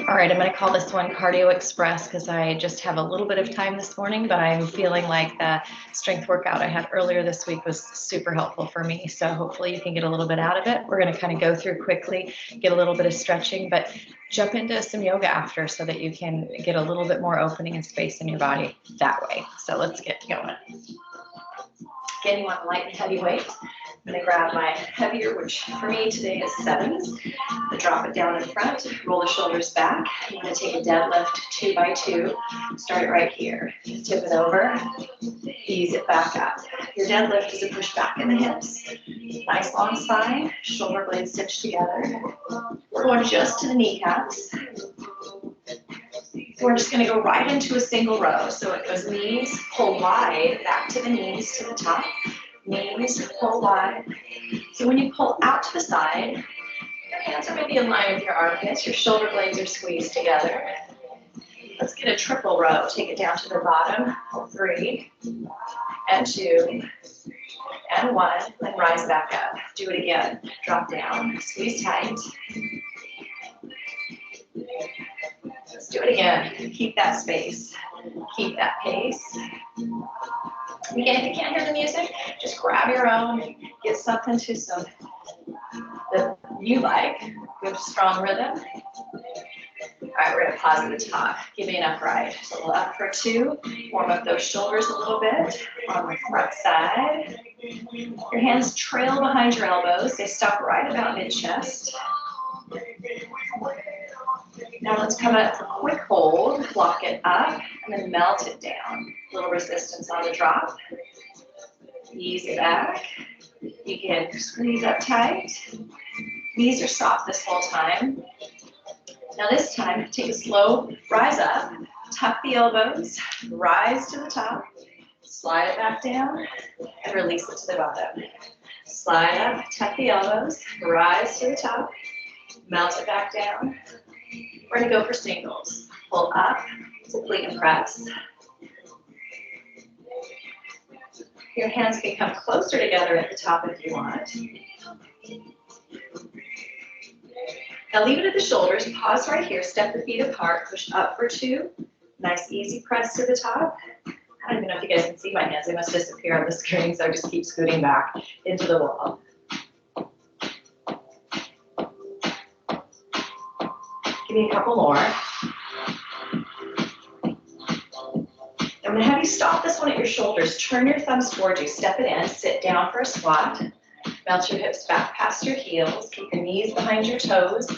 All right, I'm going to call this one Cardio Express because I just have a little bit of time this morning, but I'm feeling like the strength workout I had earlier this week was super helpful for me. So hopefully you can get a little bit out of it. We're going to kind of go through quickly, get a little bit of stretching, but jump into some yoga after so that you can get a little bit more opening and space in your body that way. So let's get going. Again, you want a light and heavy weight. I'm going to grab my heavier, which for me today is 7s. I drop it down in front, roll the shoulders back. I'm going to take a deadlift 2 by 2. Start it right here. Tip it over, ease it back up. Your deadlift is a push back in the hips. Nice long spine, shoulder blades stitched together. We're going just to the kneecaps. We're just going to go right into a single row. So it goes knees, pull wide, back to the knees, to the top. Knees, pull wide. So when you pull out to the side, your hands are maybe in line with your armpits. Your shoulder blades are squeezed together. Let's get a triple row. Take it down to the bottom. 3, and 2, and 1, and rise back up. Do it again. Drop down, squeeze tight. Let's do it again. Keep that space. Keep that pace. Again, if you can't hear the music, just grab your own. Get something to some that you like. Good, strong rhythm. All right, we're going to pause at the top. Give me an upright. So we'll up for 2. Warm up those shoulders a little bit on the front side. Your hands trail behind your elbows. They stop right about mid-chest. Now let's come up for a quick hold, lock it up, and then melt it down. A little resistance on the drop. Ease it back. You can squeeze up tight. Knees are soft this whole time. Now this time, take a slow rise up, tuck the elbows, rise to the top, slide it back down, and release it to the bottom. Slide up, tuck the elbows, rise to the top, melt it back down. We're going to go for singles. Pull up, simply and press. Your hands can come closer together at the top if you want. Now leave it at the shoulders. Pause right here. Step the feet apart. Push up for 2. Nice easy press to the top. I don't even know if you guys can see my hands. They must disappear on the screen, so I just keep scooting back into the wall. Give me a couple more. I'm going to have you stop this one at your shoulders. Turn your thumbs towards you. Step it in. Sit down for a squat. Melt your hips back past your heels. Keep your knees behind your toes.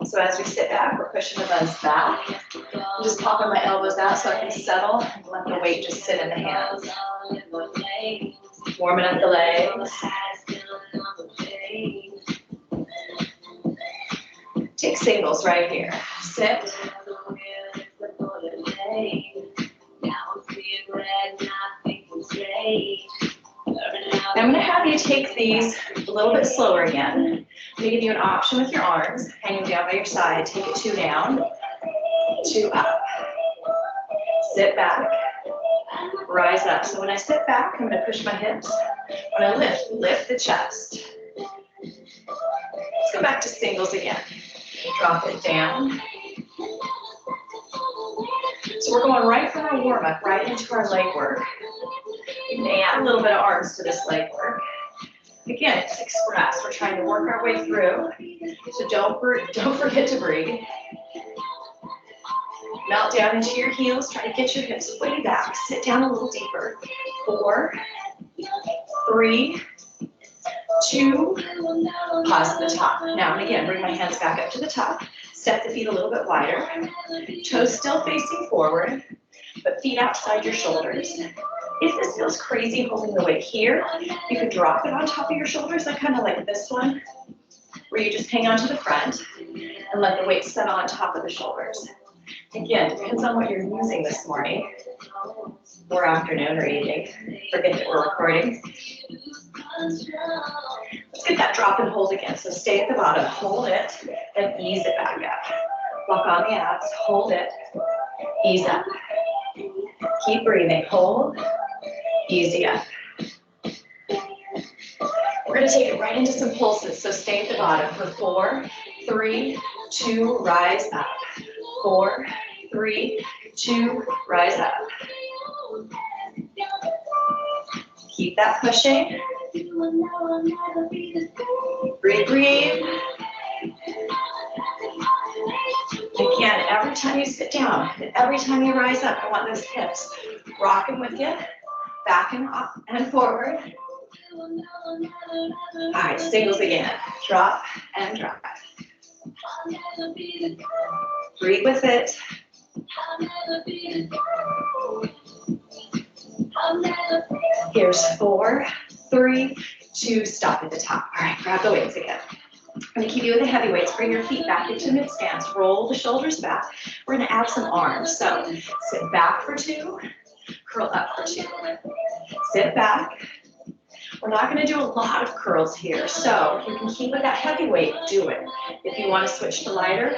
So as we sit back, we're pushing the buns back. I'm just popping my elbows out so I can settle and let the weight just sit in the hands. Warming up the legs. Take singles right here. Sit. I'm going to have you take these a little bit slower again. I'm going to give you an option with your arms hanging down by your side. Take it 2 down, 2 up. Sit back, rise up. So when I sit back, I'm going to push my hips. When I lift, lift the chest. Let's go back to singles again. Drop it down. So we're going right from our warm-up, right into our leg work. We may add a little bit of arms to this leg work. Again, it's express. We're trying to work our way through. So don't forget to breathe. Melt down into your heels. Try to get your hips way back. Sit down a little deeper. 4, 3, 2, pause at the top. Now, and again, bring my hands back up to the top. Step the feet a little bit wider. Toes still facing forward, but feet outside your shoulders. If this feels crazy holding the weight here, you could drop it on top of your shoulders, like kind of like this one, where you just hang on to the front and let the weight settle on top of the shoulders. Again, depends on what you're using this morning, or afternoon, or evening. Forget that we're recording. Let's get that drop and hold again. So stay at the bottom, hold it, and ease it back up. Lock on the abs, hold it, ease up. Keep breathing, hold, easy up. We're going to take it right into some pulses, so stay at the bottom for 4, 3, 2, rise up. 4, 3, 2, rise up. Keep that pushing. Breathe, breathe. Again, every time you sit down, and every time you rise up, I want those hips rocking with you, back and up and forward. All right, singles again. Drop and drop. Breathe with it. Here's 4, 3, 2, stop at the top. All right, grab the weights again. I'm going to keep you with the heavy weights. Bring your feet back into mid stance. Roll the shoulders back. We're going to add some arms. So sit back for 2, curl up for 2. Sit back. We're not going to do a lot of curls here. So if you can keep with that heavy weight, do it. If you want to switch to lighter,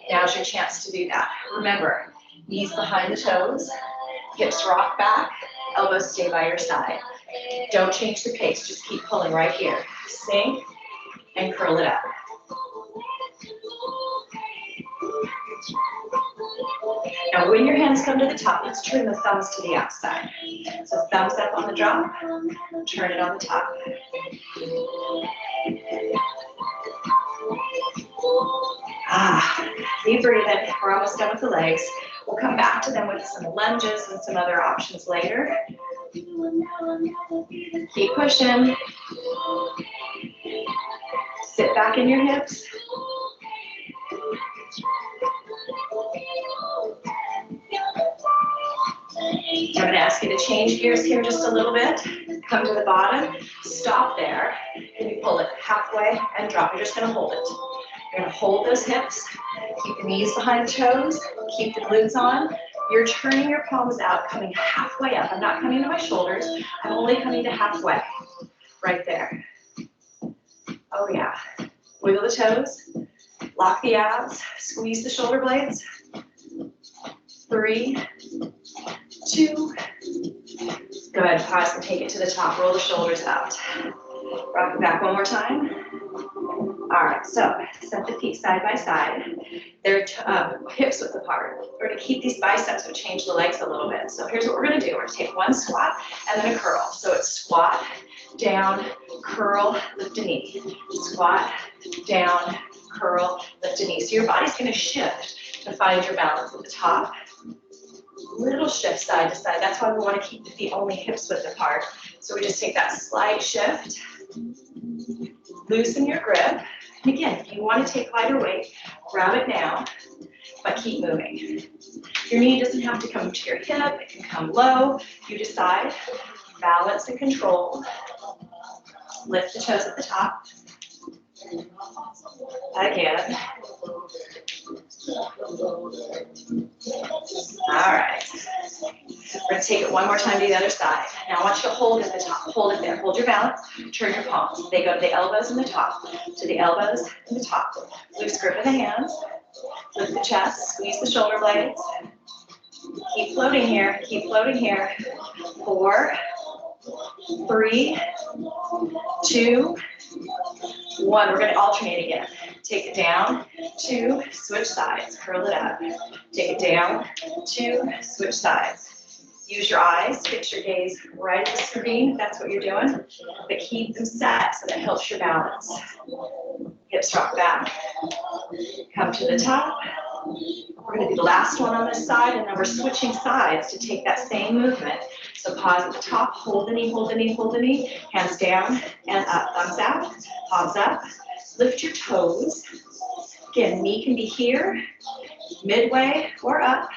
now's your chance to do that. Remember, knees behind the toes, hips rock back, elbows stay by your side. Don't change the pace. Just keep pulling right here. Sink and curl it up. Now when your hands come to the top, let's turn the thumbs to the outside. So thumbs up on the drop, turn it on the top. Keep breathing. We're almost done with the legs. We'll come back to them with some lunges and some other options later. Keep pushing. Sit back in your hips. I'm going to ask you to change gears here just a little bit. Come to the bottom, stop there, and you pull it halfway and drop. You're just going to hold it. You're going to hold those hips, keep the knees behind the toes, keep the glutes on. You're turning your palms out, coming halfway up. I'm not coming to my shoulders. I'm only coming to halfway. Right there. Oh yeah. Wiggle the toes, lock the abs, squeeze the shoulder blades. 3, 2. Good. Pause and take it to the top. Roll the shoulders out. Rock it back one more time. All right, so set the feet side by side. They're hips width apart. We're going to keep these biceps, but change the legs a little bit. So here's what we're going to do. We're going to take one squat and then a curl. So it's squat, down, curl, lift a knee. Squat, down, curl, lift a knee. So your body's going to shift to find your balance at the top. Little shift side to side. That's why we want to keep the feet only hips width apart. So we just take that slight shift. Loosen your grip. And again, if you want to take lighter weight, grab it now, but keep moving. Your knee doesn't have to come to your hip. It can come low. You decide. Balance and control. Lift the toes at the top. Again. All right. We're going to take it one more time to the other side. Now I want you to hold at the top. Hold it there. Hold your balance. Turn your palms. They go to the elbows and the top. To the elbows and the top. Loose grip of the hands. Lift the chest. Squeeze the shoulder blades. Keep floating here. Keep floating here. 4, 3, 2, 1. We're going to alternate again. Take it down, 2, switch sides, curl it up. Take it down, 2, switch sides. Use your eyes, fix your gaze right at the screen if that's what you're doing, but keep them set so that helps your balance. Hips rock back, come to the top. We're going to do the last one on this side, and then we're switching sides to take that same movement. So pause at the top, hold the knee, hold the knee, hold the knee, hands down and up, thumbs out, palms up. Lift your toes. Again, knee can be here, midway, or up.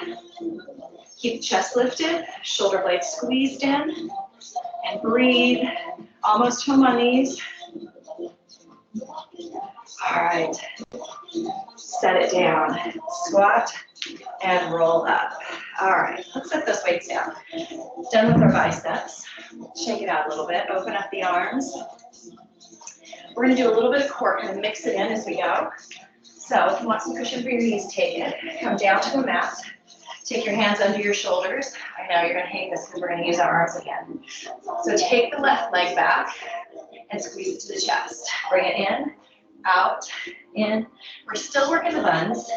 Keep the chest lifted, shoulder blades squeezed in, and breathe. Almost home on these. All right. Set it down. Squat and roll up. All right, let's set those weights down. Done with our biceps. Shake it out a little bit. Open up the arms. We're going to do a little bit of core, kind of mix it in as we go. So if you want some cushion for your knees, take it. Come down to the mat. Take your hands under your shoulders. I know you're gonna hate this because we're gonna use our arms again. So take the left leg back and squeeze it to the chest. Bring it in, out, in. We're still working the buns.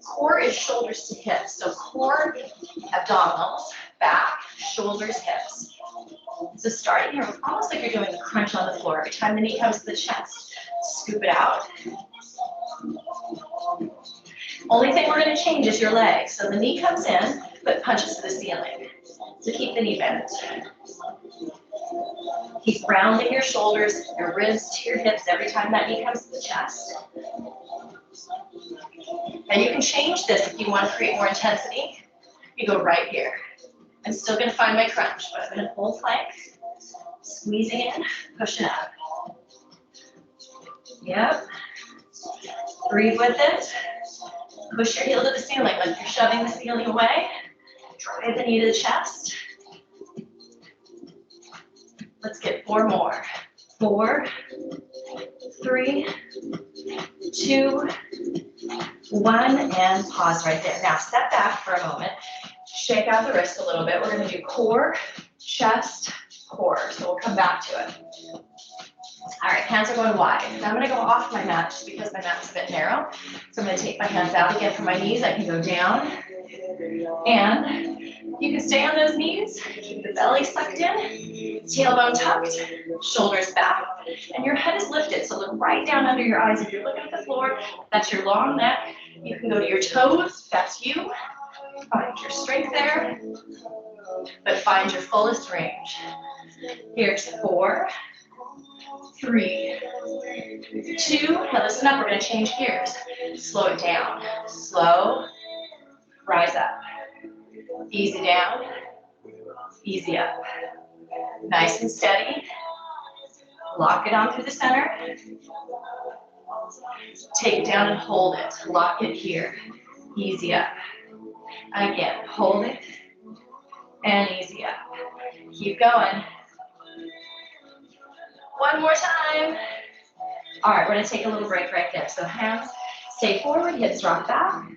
Core is shoulders to hips. So core, abdominals, back, shoulders, hips. So starting here, almost like you're doing a crunch on the floor. Every time the knee comes to the chest, scoop it out. Only thing we're going to change is your leg. So the knee comes in, but punches to the ceiling. So keep the knee bent. Keep rounding your shoulders, your ribs to your hips every time that knee comes to the chest. And you can change this if you want to create more intensity. You go right here. I'm still going to find my crunch, but I'm going to full plank, squeezing in, pushing up. Yep. Breathe with it. Push your heel to the ceiling like you're shoving the ceiling away. Drive the knee to the chest. Let's get 4 more. 4, 3, 2, 1, and pause right there. Now step back for a moment. Shake out the wrist a little bit. We're going to do core, chest, core. So we'll come back to it. All right, hands are going wide. Now I'm going to go off my mat just because my mat's a bit narrow. So I'm going to take my hands out again from my knees. I can go down. And you can stay on those knees. Keep the belly sucked in. Tailbone tucked. Shoulders back. And your head is lifted. So look right down under your eyes. If you're looking at the floor, that's your long neck. You can go to your toes. That's you. Find your strength there. But find your fullest range. Here's 4, 3, 2, now listen up, we're going to change gears. Slow it down. Slow, rise up. Easy down, easy up. Nice and steady. Lock it on through the center. Take it down and hold it. Lock it here. Easy up. Again, hold it and easy up. Keep going. One more time. All right, we're going to take a little break right there. So hands stay forward, hips rock back.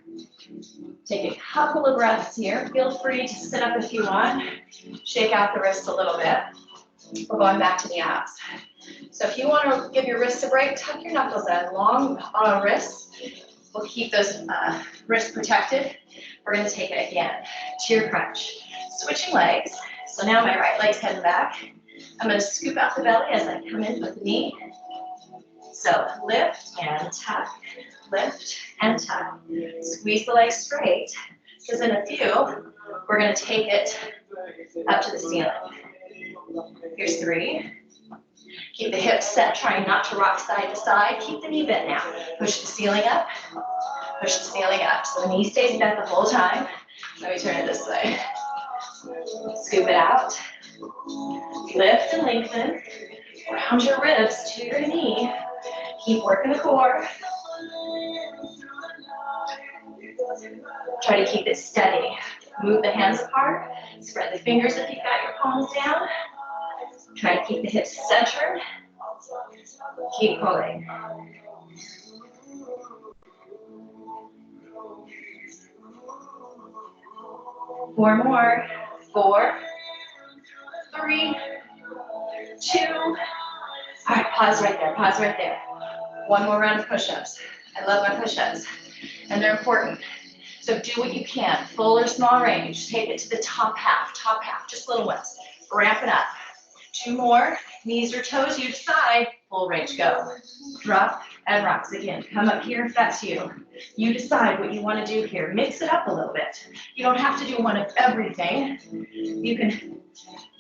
Take a couple of breaths here. Feel free to sit up if you want. Shake out the wrists a little bit. We're going back to the abs. So if you want to give your wrists a break, tuck your knuckles in. Long wrists. We'll keep those wrists protected. We're going to take it again to your crunch. Switching legs. So now my right leg's heading back. I'm going to scoop out the belly as I come in with the knee. So lift and tuck, lift and tuck. Squeeze the legs straight, because in a few, we're going to take it up to the ceiling. Here's 3. Keep the hips set, trying not to rock side to side. Keep the knee bent now. Push the ceiling up, push the ceiling up. So the knee stays bent the whole time. Let me turn it this way. Scoop it out. Lift and lengthen. Round your ribs to your knee. Keep working the core. Try to keep it steady. Move the hands apart. Spread the fingers if you've got your palms down. Try to keep the hips centered. Keep pulling. Four more. 4, 3, 2. All right, pause right there, pause right there. One more round of push-ups. I love my push-ups, and they're important. So do what you can, full or small range. Take it to the top half, just little ones. Ramp it up. 2 more, knees or toes, you decide. Full range, go. Drop and rocks again. Come up here if that's you. You decide what you want to do here. Mix it up a little bit. You don't have to do one of everything. You can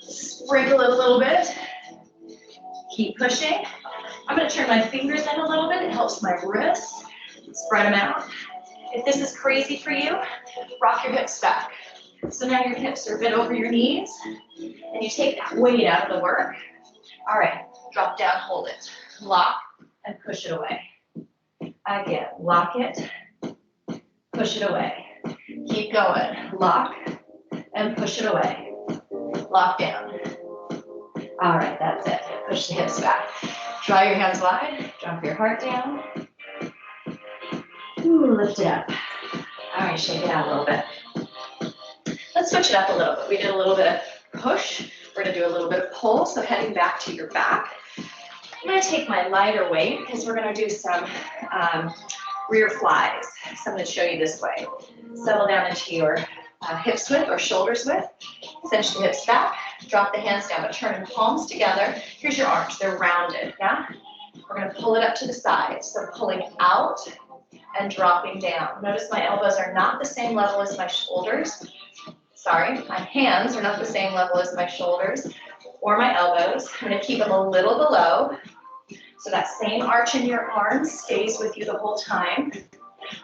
sprinkle it a little bit. Keep pushing. I'm going to turn my fingers in a little bit. It helps my wrists. Spread them out. If this is crazy for you, rock your hips back. So now your hips are a bit over your knees, and you take that weight out of the work. All right, drop down, hold it. Lock and push it away. Again, lock it, push it away. Keep going. Lock and push it away. Lock down. All right, that's it. Push the hips back. Draw your hands wide. Drop your heart down. Ooh, lift it up. All right, shake it out a little bit. Let's switch it up a little bit. We did a little bit of push. We're gonna do a little bit of pull, so heading back to your back. I'm gonna take my lighter weight because we're gonna do some rear flies. So I'm gonna show you this way. Settle down into your hips width or shoulders width. Cinch the hips back, drop the hands down, but turn palms together. Here's your arms, they're rounded, yeah? We're gonna pull it up to the side. So pulling out and dropping down. Notice my elbows are not the same level as my shoulders. Sorry, my hands are not the same level as my shoulders or my elbows. I'm gonna keep them a little below. So that same arch in your arms stays with you the whole time.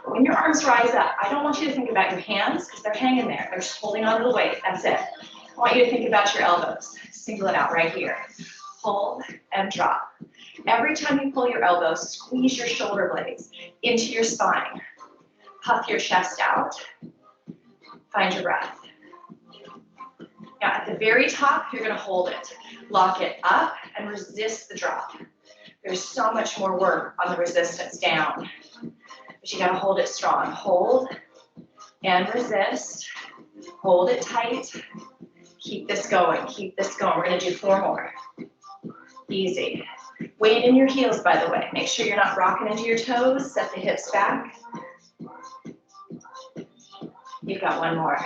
When your arms rise up, I don't want you to think about your hands because they're hanging there. They're just holding onto the weight, that's it. I want you to think about your elbows. Single it out right here. Pull and drop. Every time you pull your elbows, squeeze your shoulder blades into your spine. Puff your chest out. Find your breath. Now at the very top, you're gonna hold it. Lock it up and resist the drop. There's so much more work on the resistance down. But you gotta hold it strong. Hold and resist. Hold it tight. Keep this going, keep this going. We're gonna do 4 more. Easy. Weight in your heels, by the way. Make sure you're not rocking into your toes. Set the hips back. You've got 1 more.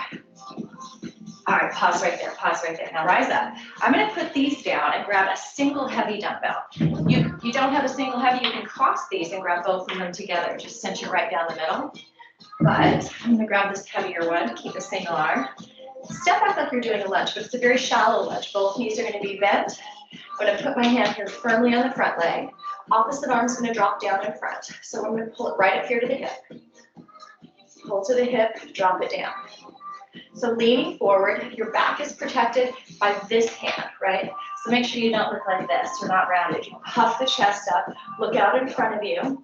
All right, pause right there, pause right there. Now rise up. I'm gonna put these down and grab a single heavy dumbbell. You don't have a single heavy, you can cross these and grab both of them together. Just cinch it right down the middle. But I'm gonna grab this heavier one, keep a single arm. Step back like you're doing a lunge, but it's a very shallow lunge. Both knees are gonna be bent. I'm gonna put my hand here firmly on the front leg. Opposite arm's gonna drop down in front. So I'm gonna pull it right up here to the hip. Pull to the hip, drop it down. So leaning forward, your back is protected by this hand, right? So make sure you don't look like this, you're not rounded. You puff the chest up, look out in front of you.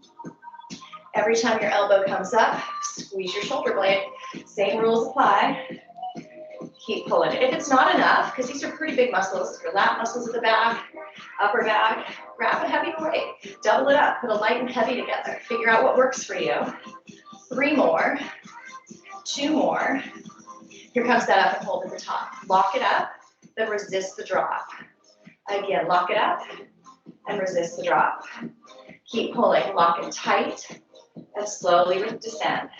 Every time your elbow comes up, squeeze your shoulder blade. Same rules apply. Keep pulling it. If it's not enough, because these are pretty big muscles, your lat muscles at the back, upper back, grab a heavy weight, double it up, put a light and heavy together. Figure out what works for you. 3 more, 2 more. Here comes that up and hold at the top. Lock it up, then resist the drop. Again, lock it up and resist the drop. Keep pulling, lock it tight, and slowly descend.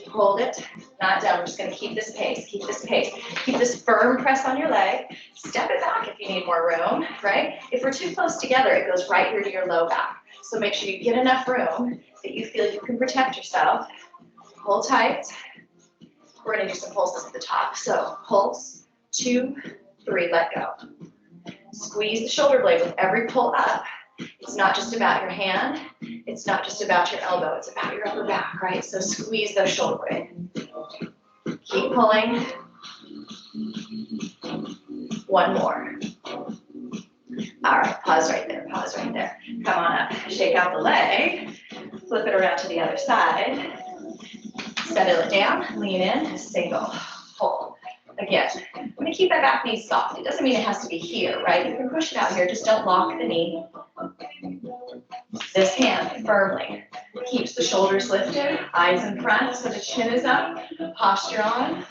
Hold it, not down. We're just gonna keep this pace, keep this pace. Keep this firm press on your leg. Step it back if you need more room, right? If we're too close together, it goes right here to your low back. So make sure you get enough room that you feel you can protect yourself. Hold tight. We're gonna do some pulses at the top. So pulse, 2, 3, let go. Squeeze the shoulder blade with every pull up. It's not just about your hand. It's not just about your elbow. It's about your upper back, right? So squeeze those shoulder blades. Keep pulling. 1 more. All right, pause right there, pause right there. Come on up, shake out the leg. Flip it around to the other side. Settle it down, lean in, single, pull. Again, I'm gonna keep my back knee soft. It doesn't mean it has to be here, right? You can push it out here, just don't lock the knee. This hand firmly keeps the shoulders lifted, eyes in front so the chin is up, posture on.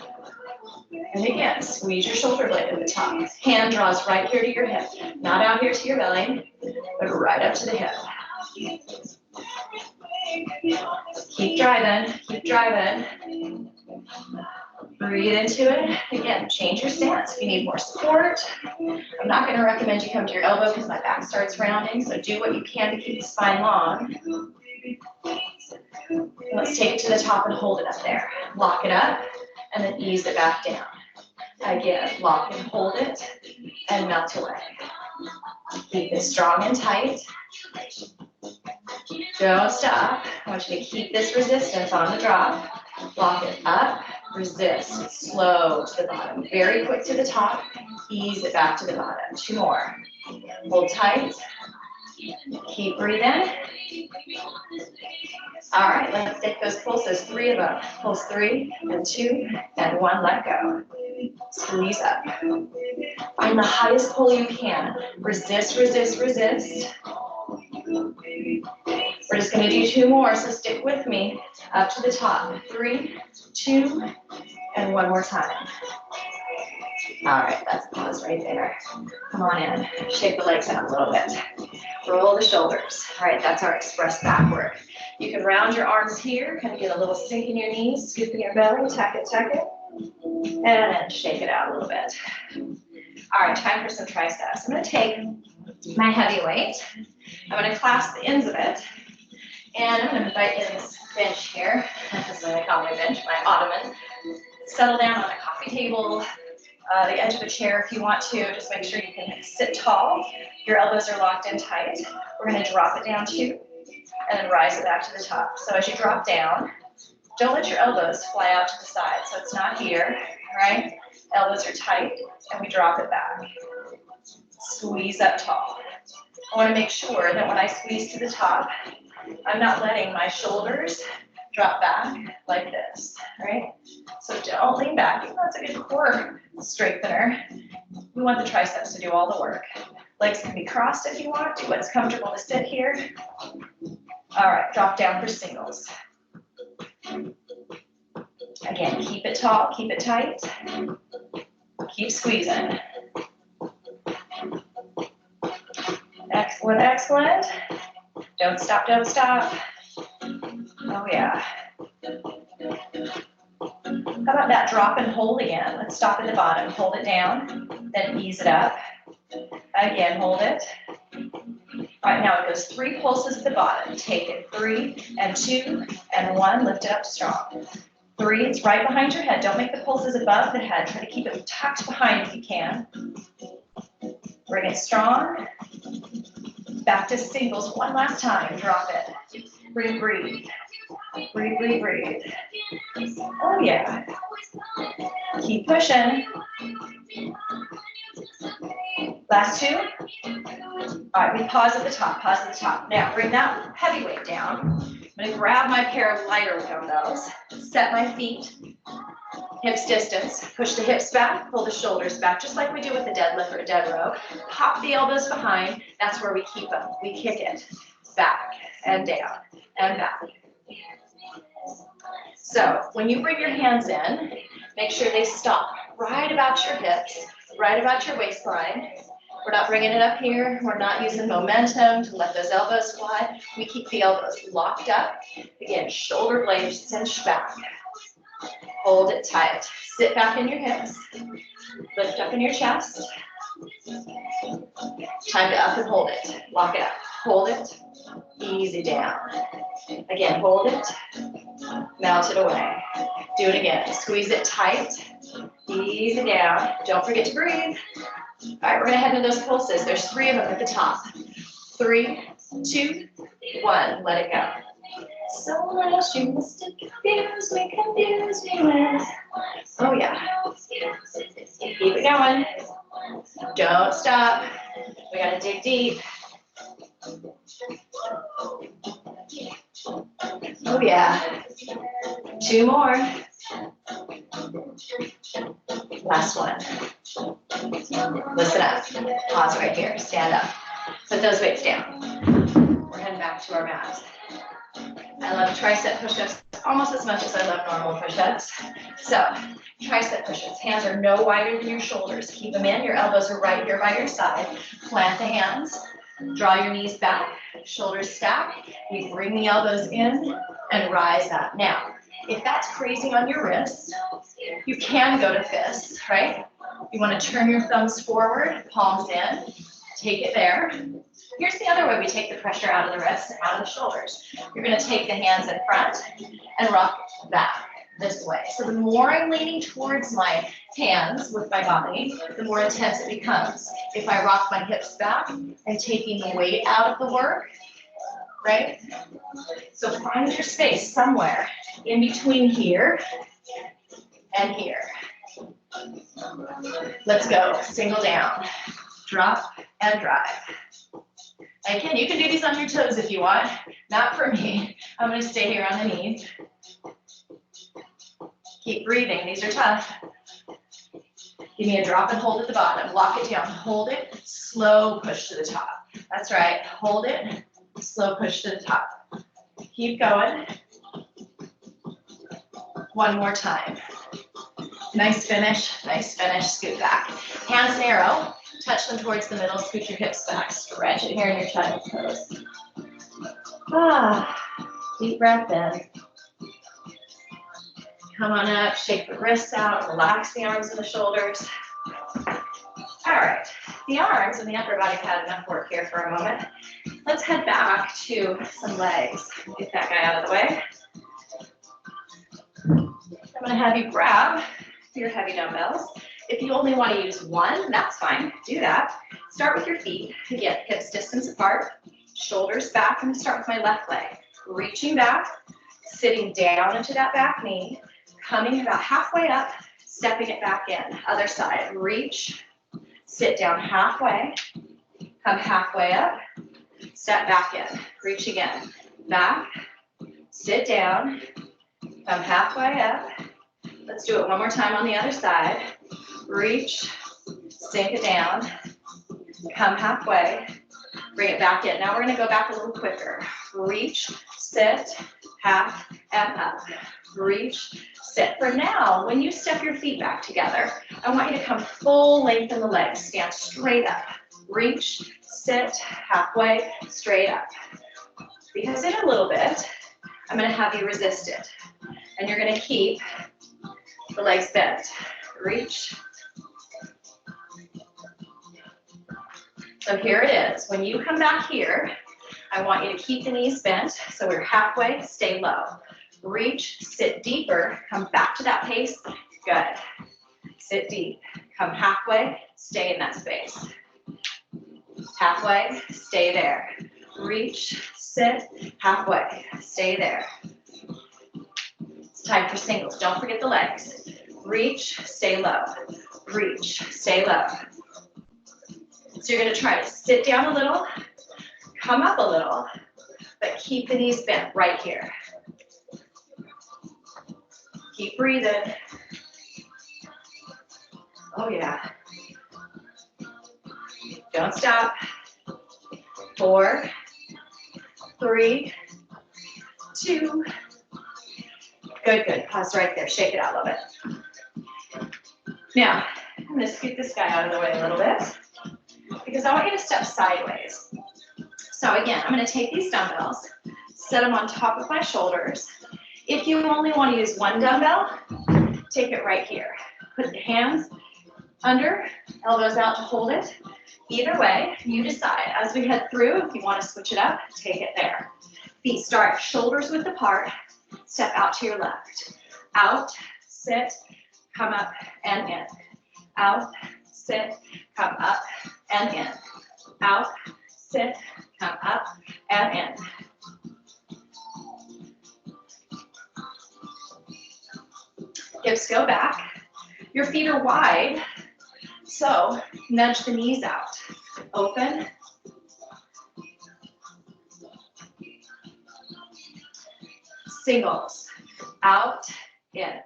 And again, squeeze your shoulder blade at the top. Hand draws right here to your hip, not out here to your belly, but right up to the hip. Keep driving, keep driving. Breathe into it. Again, change your stance. If you need more support, I'm not going to recommend you come to your elbow because my back starts rounding, so do what you can to keep the spine long. Let's take it to the top and hold it up there. Lock it up, and then ease it back down. Again, lock and hold it, and melt away. Keep it strong and tight. Don't stop. I want you to keep this resistance on the drop. Lock it up, resist, slow to the bottom, very quick to the top, ease it back to the bottom. 2 more. Hold tight. Keep breathing. All right, let's take those pulses, 3 of them. Pulse 3 and 2 and 1, let go. Squeeze up. Find the highest pull you can. Resist, resist, resist. We're just going to do 2 more, so stick with me. Up to the top. 3, 2, And one more time. All right, that's pause right there. Come on in, shake the legs out a little bit. Roll the shoulders. All right, that's our express back work. You can round your arms here, kind of get a little sink in your knees, scoop in your belly, tuck it, and then shake it out a little bit. All right, time for some triceps. I'm gonna take my heavy weight. I'm gonna clasp the ends of it, and I'm gonna invite in this bench here. That's what I call my bench, my ottoman. Settle down on a coffee table, the edge of a chair if you want to. Just make sure you can sit tall. Your elbows are locked in tight. We're going to drop it down too, and then rise it back to the top. So as you drop down, don't let your elbows fly out to the side. So it's not here, right? Elbows are tight, and we drop it back. Squeeze up tall. I want to make sure that when I squeeze to the top, I'm not letting my shoulders drop back like this, right? So don't lean back. That's a good core strengthener. We want the triceps to do all the work. Legs can be crossed if you want. Do what's comfortable to sit here. All right, drop down for singles. Again, keep it tall, keep it tight. Keep squeezing. Excellent, excellent. Don't stop, don't stop. Oh yeah. How about that drop and hold again? Let's stop at the bottom, hold it down, then ease it up. Again, hold it. All right, now it goes 3 pulses at the bottom. Take it, 3 and 2 and 1, lift it up strong. 3, it's right behind your head. Don't make the pulses above the head. Try to keep it tucked behind if you can. Bring it strong. Back to singles one last time. Drop it. Breathe, breathe. Breathe, breathe, breathe. Oh yeah. Keep pushing. Last 2. All right, we pause at the top, pause at the top. Now bring that heavy weight down. I'm gonna grab my pair of lighter dumbbells, set my feet, hips distance, push the hips back, pull the shoulders back, just like we do with a deadlift or a dead row. Pop the elbows behind, that's where we keep them. We kick it back and down and back. So when you bring your hands in, make sure they stop right about your hips, right about your waistline. We're not bringing it up here. We're not using momentum to let those elbows fly. We keep the elbows locked up. Again, shoulder blades cinched back. Hold it tight. Sit back in your hips. Lift up in your chest. Time to up and hold it. Lock it up. Hold it. Easy down. Again, hold it. Melt it away. Do it again. Squeeze it tight. Easy down. Don't forget to breathe. All right, we're going to head into those pulses. There's 3 of them at the top. 3, 2, 1. Let it go. So much you must confuse me with. Oh yeah. Keep it going. Don't stop. We got to dig deep. Oh yeah. 2 more. Last one. Listen up. Pause right here. Stand up. Put those weights down. We're heading back to our mat. I love tricep push-ups almost as much as I love normal push-ups. So, tricep push-ups. Hands are no wider than your shoulders. Keep them in. Your elbows are right here by your side. Plant the hands. Draw your knees back. Shoulders stack. You bring the elbows in and rise up. Now, if that's crazy on your wrists, you can go to fists, right? You want to turn your thumbs forward, palms in. Take it there. Here's the other way we take the pressure out of the wrists and out of the shoulders. You're going to take the hands in front and rock back this way. So the more I'm leaning towards my hands with my body, the more intense it becomes. If I rock my hips back, I'm taking the weight out of the work, right? So find your space somewhere in between here and here. Let's go. Single down. Drop and drive. Again, you can do these on your toes if you want. Not for me. I'm going to stay here on the knees. Keep breathing. These are tough. Give me a drop and hold at the bottom. Lock it down. Hold it. Slow push to the top. That's right. Hold it. Slow push to the top. Keep going. One more time. Nice finish, scoot back. Hands narrow, touch them towards the middle, scoot your hips back, stretch it here in your child's pose. Deep breath in. Come on up, shake the wrists out, relax the arms and the shoulders. All right, the arms and the upper body have had enough work here for a moment. Let's head back to some legs. Get that guy out of the way. I'm gonna have you grab your heavy dumbbells. If you only want to use one, that's fine, do that. Start with your feet, again, hips distance apart, shoulders back. I'm gonna start with my left leg. Reaching back, sitting down into that back knee, coming about halfway up, stepping it back in. Other side, reach, sit down halfway, come halfway up, step back in, reach again, back, sit down, come halfway up. Let's do it one more time on the other side. Reach, sink it down, come halfway, bring it back in. Now we're gonna go back a little quicker. Reach, sit, half, and up. Reach, sit. For now, when you step your feet back together, I want you to come full length in the legs. Stand straight up. Reach, sit, halfway, straight up. Because in a little bit, I'm gonna have you resist it. And you're gonna keep the legs bent. Reach. So here it is. When you come back here, I want you to keep the knees bent. So we're halfway, stay low. Reach, sit deeper, come back to that pace. Good. Sit deep. Come halfway, stay in that space. Halfway, stay there. Reach, sit, halfway, stay there. It's time for singles. Don't forget the legs. Reach, stay low. Reach, stay low. So you're going to try to sit down a little, come up a little, but keep the knees bent right here. Keep breathing. Oh yeah. Don't stop. 4, 3, 2. Good, good. Pause right there. Shake it out a little bit. Now, I'm going to scoot this guy out of the way a little bit because I want you to step sideways. So again, I'm going to take these dumbbells, set them on top of my shoulders. If you only want to use one dumbbell, take it right here. Put the hands under, elbows out to hold it. Either way, you decide. As we head through, if you want to switch it up, take it there. Feet start shoulders width apart. Step out to your left. Out, sit, come up and in. Out, sit, come up and in. Out, sit, come up and in. Hips go back. Your feet are wide, so nudge the knees out. Open. Singles. Out, in.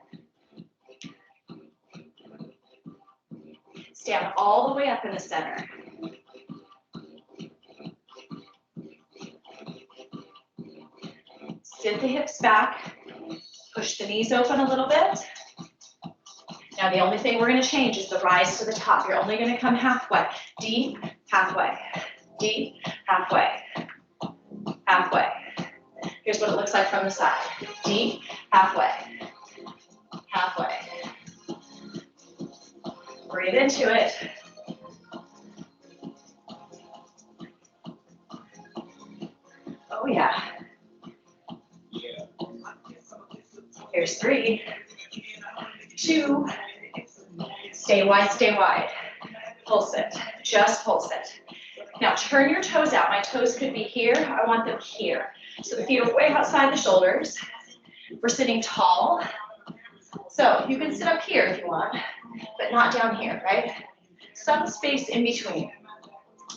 Stand all the way up in the center. Sit the hips back. Push the knees open a little bit. Now the only thing we're going to change is the rise to the top. You're only going to come halfway. Deep, halfway. Deep, halfway. Halfway. Here's what it looks like from the side. Deep, halfway. Halfway. Breathe into it. Oh yeah. Here's 3, 2, stay wide, stay wide. Pulse it, just pulse it. Now turn your toes out. My toes could be here, I want them here. So the feet are way outside the shoulders. We're sitting tall. So you can sit up here if you want, but not down here, right? Some space in between.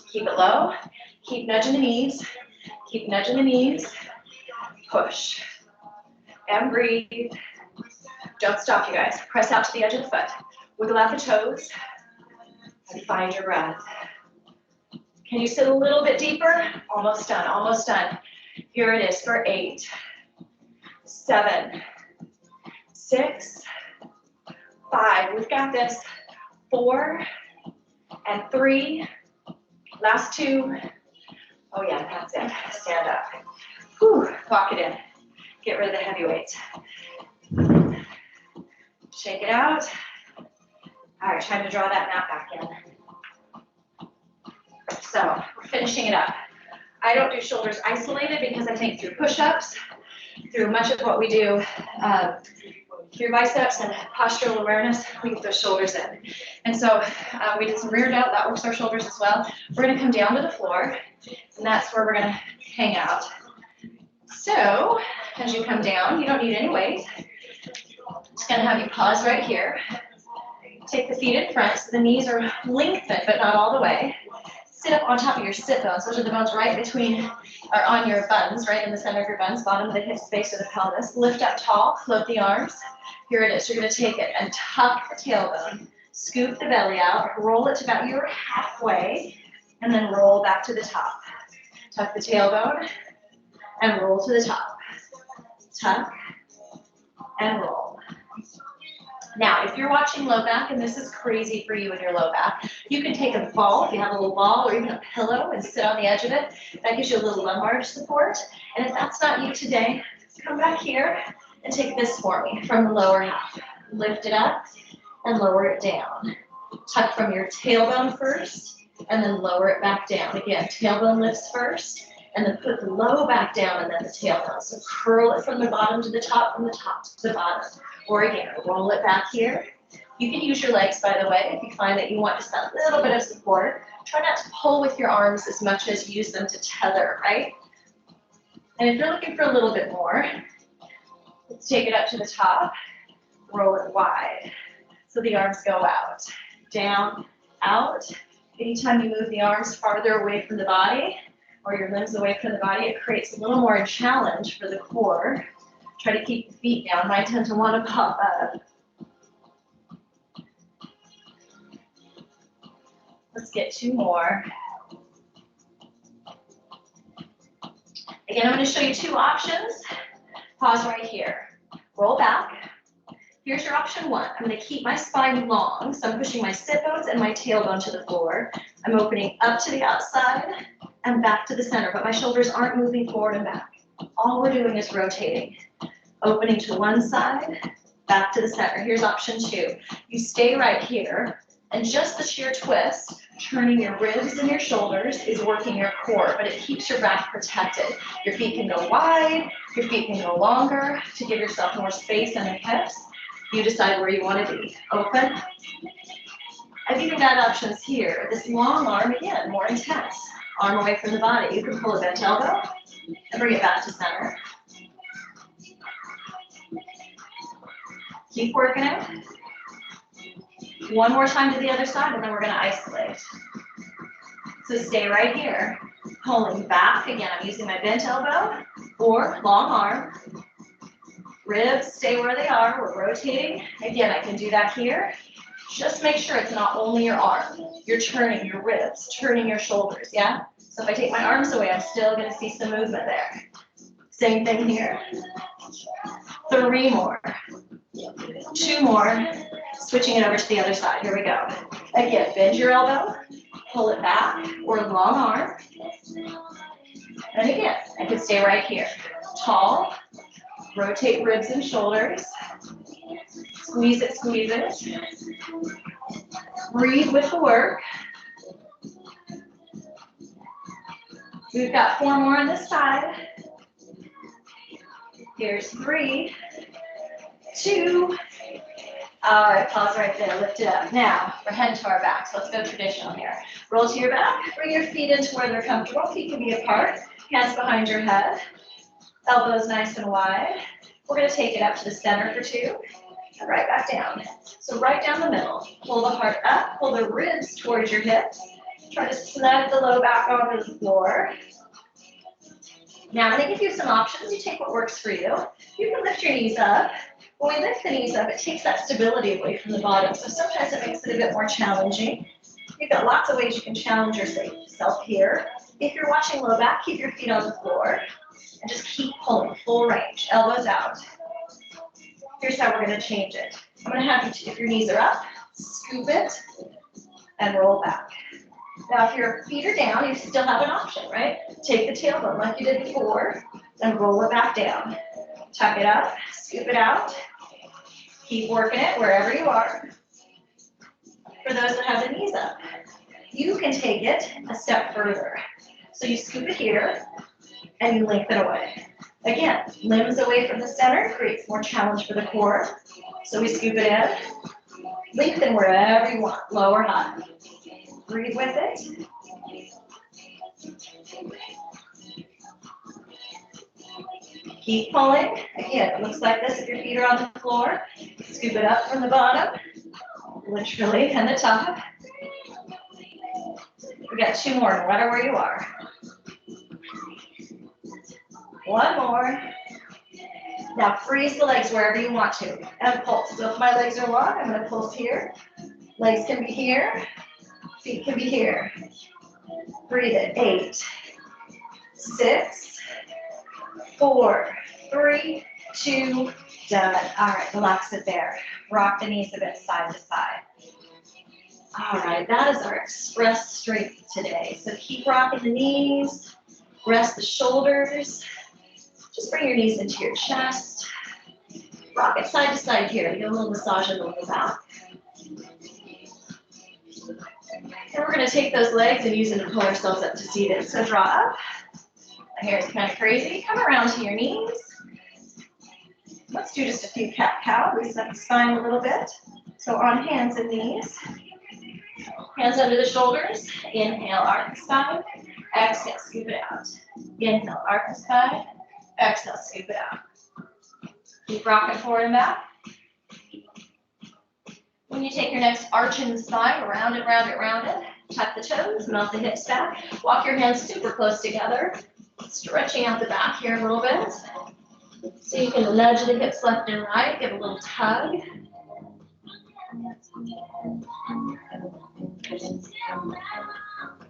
Keep it low, keep nudging the knees, keep nudging the knees. Push. And breathe. Don't stop, you guys. Press out to the edge of the foot. Wiggle out the toes. And find your breath. Can you sit a little bit deeper? Almost done, almost done. Here it is for 8, 7, 6, 5, we've got this. 4 and 3, last 2. Oh yeah, that's it. Stand up. Whew, walk it in. Get rid of the heavy weights. Shake it out. All right, time to draw that mat back in. So we're finishing it up. I don't do shoulders isolated because I think through push-ups, through much of what we do, through biceps and postural awareness, we get those shoulders in. And so we did some rear delt, that works our shoulders as well. We're gonna come down to the floor, and that's where we're gonna hang out. So as you come down, you don't need any weight. Just gonna have you pause right here. Take the feet in front so the knees are lengthened, but not all the way. Sit up on top of your sit bones. Those are the bones right between, or on your buns, right in the center of your buns, bottom of the hips, base of the pelvis. Lift up tall, float the arms. Here it is. You're going to take it and tuck the tailbone. Scoop the belly out, roll it to about you're halfway, and then roll back to the top. Tuck the tailbone and roll to the top. Tuck and roll. Now, if you're watching low back, and this is crazy for you in your low back, you can take a ball, if you have a little ball, or even a pillow, and sit on the edge of it. That gives you a little lumbar support. And if that's not you today, come back here and take this for me from the lower half. Lift it up and lower it down. Tuck from your tailbone first, and then lower it back down. Again, tailbone lifts first, and then put the low back down, and then the tailbone. So curl it from the bottom to the top, from the top to the bottom. Or again, roll it back here. You can use your legs, by the way, if you find that you want just a little bit of support. Try not to pull with your arms as much as use them to tether, right? And if you're looking for a little bit more, let's take it up to the top, roll it wide. So the arms go out, down, out. Anytime you move the arms farther away from the body, or your limbs away from the body, it creates a little more challenge for the core. Try to keep the feet down. Mine tend to want to pop up. Let's get 2 more. Again, I'm going to show you 2 options. Pause right here. Roll back. Here's your option 1. I'm going to keep my spine long, so I'm pushing my sit bones and my tailbone to the floor. I'm opening up to the outside and back to the center, but my shoulders aren't moving forward and back. All we're doing is rotating. Opening to one side, back to the center. Here's option 2. You stay right here, and just the sheer twist, turning your ribs and your shoulders is working your core, but it keeps your back protected. Your feet can go wide, your feet can go longer to give yourself more space in the hips. You decide where you want to be. Open. I've even got options here. This long arm, again, more intense. Arm away from the body. You can pull a bent elbow and bring it back to center. Keep working it. One more time to the other side, and then we're going to isolate. So stay right here. Pulling back. Again, I'm using my bent elbow or long arm. Ribs stay where they are. We're rotating. Again, I can do that here. Just make sure it's not only your arm. You're turning your ribs, turning your shoulders, yeah? So if I take my arms away, I'm still going to see some movement there. Same thing here. 3 more. 2 more. Switching it over to the other side. Here we go. Again, bend your elbow, pull it back, or long arm. And again, I can stay right here. Tall, rotate ribs and shoulders. Squeeze it, squeeze it. Breathe with the work. We've got 4 more on this side. Here's 3, 2. All right, pause right there, lift it up. Now, we're heading to our backs. Let's go traditional here. Roll to your back, bring your feet into where they're comfortable. Feet can be apart, hands behind your head. Elbows nice and wide. We're gonna take it up to the center for 2, and right back down. So right down the middle. Pull the heart up, pull the ribs towards your hips. Try to snug the low back onto the floor. Now I'm gonna give you some options. You take what works for you. You can lift your knees up. When we lift the knees up, it takes that stability away from the bottom. So sometimes it makes it a bit more challenging. You've got lots of ways you can challenge yourself here. If you're watching low back, keep your feet on the floor and just keep pulling full range. Elbows out. Here's how we're going to change it. I'm going to have you, if your knees are up, scoop it and roll back. Now, if your feet are down, you still have an option, right? Take the tailbone like you did before and roll it back down. Tuck it up, scoop it out. Keep working it wherever you are. For those that have the knees up, you can take it a step further. So you scoop it here and you lengthen away. Again, limbs away from the center creates more challenge for the core. So we scoop it in, lengthen wherever you want, low or high. Breathe with it. Keep pulling. Again, it looks like this if your feet are on the floor. Scoop it up from the bottom, literally, and the top. We got 2 more, no matter where you are. 1 more. Now freeze the legs wherever you want to, and pulse. So if my legs are long, I'm going to pulse here. Legs can be here, feet can be here. Breathe it. 8, 6, 4, 3, 2, done. All right, relax it there. Rock the knees a bit side to side. All right, that is our express strength today. So keep rocking the knees, rest the shoulders. Just bring your knees into your chest. Rock it side to side here. Give a little massage in the low back. And we're going to take those legs and use them to pull ourselves up to seated. So draw up. My hair is kind of crazy. Come around to your knees. Let's do just a few cat-cow. Reset the spine a little bit. So on hands and knees. Hands under the shoulders. Inhale, arc the spine. Exhale, scoop it out. Inhale, arc the spine. Exhale, scoop it out. Keep rocking forward and back. When you take your next arch in the spine, round it, round it, round it. Tuck the toes, melt the hips back. Walk your hands super close together. Stretching out the back here a little bit. So you can nudge the hips left and right, give a little tug.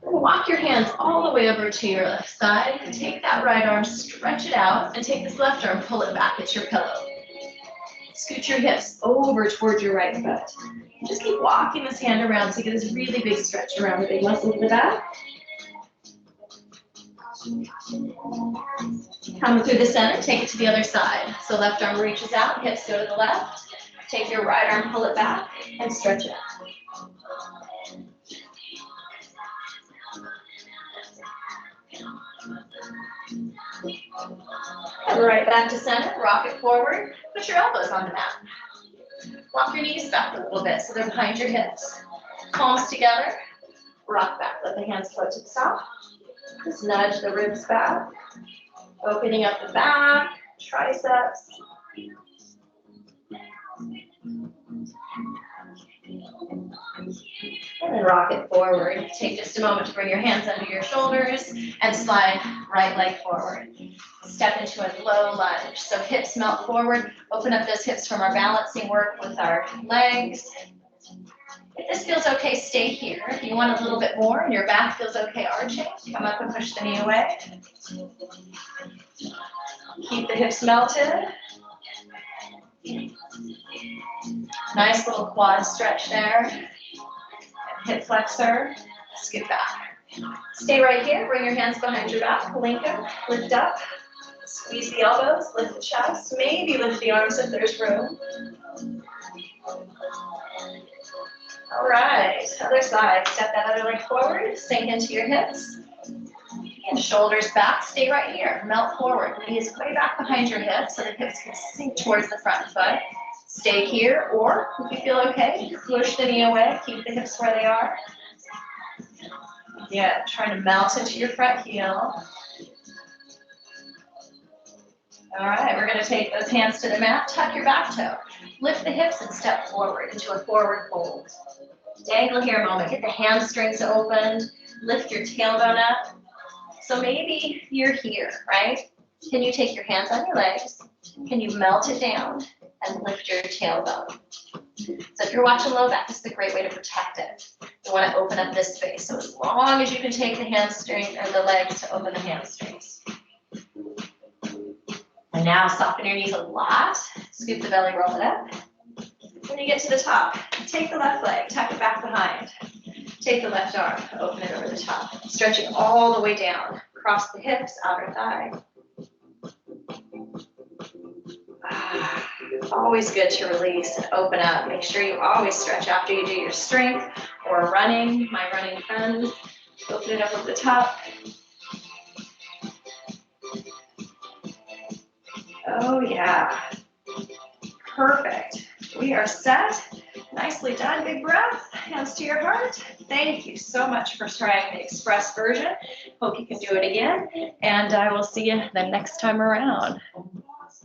Walk your hands all the way over to your left side. Take that right arm, stretch it out, and take this left arm, pull it back at your pillow. Scoot your hips over towards your right foot. Just keep walking this hand around so you get this really big stretch around the big muscles in the back. Come through the center, take it to the other side. So left arm reaches out, hips go to the left. Take your right arm, pull it back, and stretch it out. Come right back to center, rock it forward, put your elbows on the mat. Walk your knees back a little bit so they're behind your hips. Palms together, rock back, let the hands float to the top. Just nudge the ribs back, opening up the back, triceps. And then rock it forward. Take just a moment to bring your hands under your shoulders and slide right leg forward. Step into a low lunge. So hips melt forward. Open up those hips from our balancing work with our legs. If this feels okay, stay here. If you want a little bit more and your back feels okay arching, come up and push the knee away. Keep the hips melted. Nice little quad stretch there. Hip flexor, scoot back. Stay right here, bring your hands behind your back, link them, lift up, squeeze the elbows, lift the chest, maybe lift the arms if there's room. All right, other side, step that other leg forward, sink into your hips, and shoulders back, stay right here, melt forward, knees way back behind your hips so the hips can sink towards the front foot. Stay here, or if you feel okay, push the knee away, keep the hips where they are. Yeah, trying to melt into your front heel. All right, we're going to take those hands to the mat, tuck your back toe. Lift the hips and step forward into a forward fold. Dangle here a moment, get the hamstrings opened, lift your tailbone up. So maybe you're here, right? Can you take your hands on your legs? Can you melt it down and lift your tailbone? So if you're watching low back, this is a great way to protect it. You want to open up this space. So as long as you can take the hamstring or the legs to open the hamstrings. And now soften your knees a lot. Scoop the belly, roll it up. When you get to the top, take the left leg, tuck it back behind. Take the left arm, open it over the top. Stretching all the way down. Cross the hips, outer thigh. Always good to release and open up. Make sure you always stretch after you do your strength or running, my running friends. Open it up over the top. Oh yeah, perfect. We are set. Nicely done, big breath. Hands to your heart. Thank you so much for trying the express version. Hope you can do it again, and I will see you the next time around.